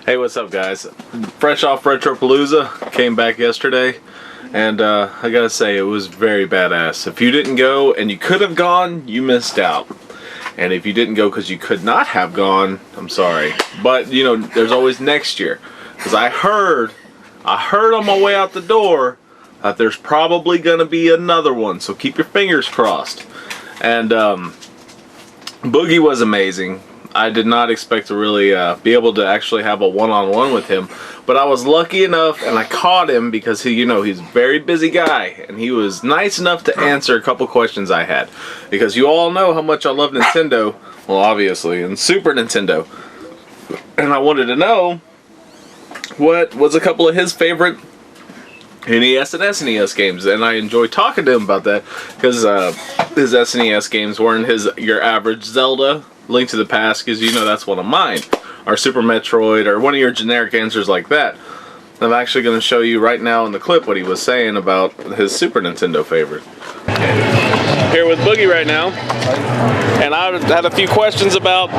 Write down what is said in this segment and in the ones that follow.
Hey, what's up, guys? Fresh off Retropalooza, came back yesterday, and I gotta say, it was very badass. If you didn't go and you could have gone, you missed out. And if you didn't go because you could not have gone, I'm sorry. But, you know, there's always next year. Because I heard on my way out the door that there's probably gonna be another one, so keep your fingers crossed. And Boogie was amazing. I did not expect to really be able to actually have a one-on-one with him, but I was lucky enough, and I caught him because he, you know, he's a very busy guy, and he was nice enough to answer a couple questions I had, because you all know how much I love Nintendo, well, obviously, and Super Nintendo, and I wanted to know what was a couple of his favorite NES and SNES games, and I enjoyed talking to him about that, because his SNES games weren't your average Zelda, Link to the Past, because you know that's one of mine, or Super Metroid, or one of your generic answers like that. I'm actually going to show you right now in the clip what he was saying about his Super Nintendo favorite. Here with Boogie right now, and I had a few questions about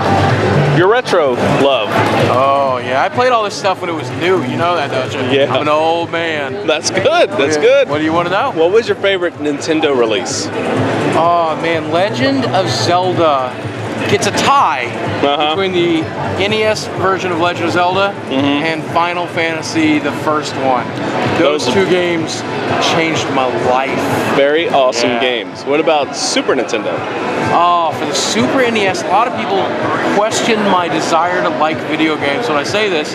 your retro love. Oh yeah, I played all this stuff when it was new, you know that, don't you? Yeah. I'm an old man. That's good, that's good. What do you want to know? What was your favorite Nintendo release? Oh man, Legend of Zelda gets a tie between the NES version of Legend of Zelda and Final Fantasy, the first one. Those two games changed my life. Very awesome games. What about Super Nintendo? Oh, for the Super NES, a lot of people question my desire to like video games when I say this.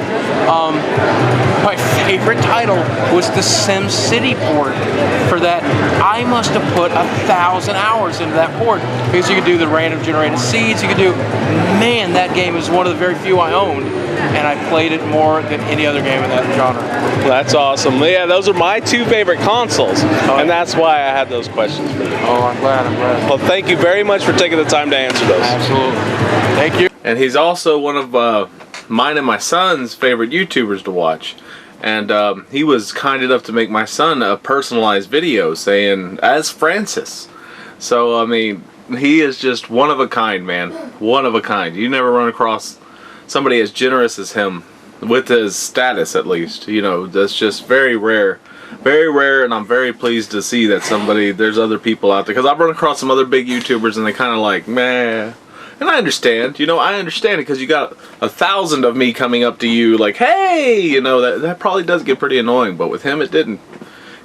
My favorite title was the SimCity port. For that, I must have put 1,000 hours into that port, because you could do the random generated seeds, you could do, man, that game is one of the very few I owned, and I played it more than any other game in that genre. That's awesome. Yeah, those are my two favorite consoles, and that's why I had those questions for you. Oh, I'm glad. Well, thank you very much for taking the time to answer those. Absolutely. Thank you. And he's also one of mine and my son's favorite YouTubers to watch. And he was kind enough to make my son a personalized video saying, as Francis. So, I mean, he is just one of a kind, man. One of a kind. You never run across somebody as generous as him, with his status at least. You know, that's just very rare. Very rare, and I'm very pleased to see that there's other people out there. Because I've run across some other big YouTubers, and they kind of like, meh. And I understand, you know, I understand it, because you got 1,000 of me coming up to you like, hey, you know, that probably does get pretty annoying, but with him it didn't.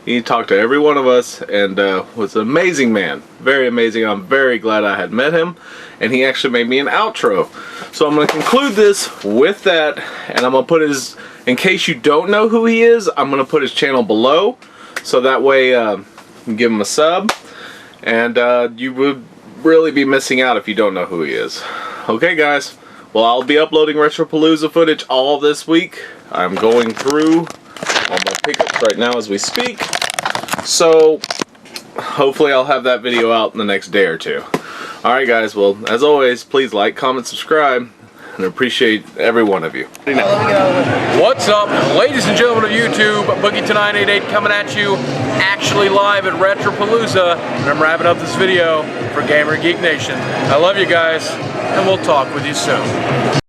He talked to every one of us, and was an amazing man. Very amazing. I'm very glad I had met him, and he actually made me an outro. So I'm going to conclude this with that, and I'm going to put his, in case you don't know who he is, I'm going to put his channel below, so that way you can give him a sub, and you would really be missing out if you don't know who he is. Okay, guys, well, I'll be uploading Retropalooza footage all this week. I'm going through all my pickups right now as we speak, so hopefully I'll have that video out in the next day or two. Alright, guys, well, as always, please like, comment, subscribe, and I appreciate every one of you. What's up, ladies and gentlemen of YouTube? Boogie2988 coming at you, actually live at Retropalooza, and I'm wrapping up this video for Gamer Geek Nation. I love you guys, and we'll talk with you soon.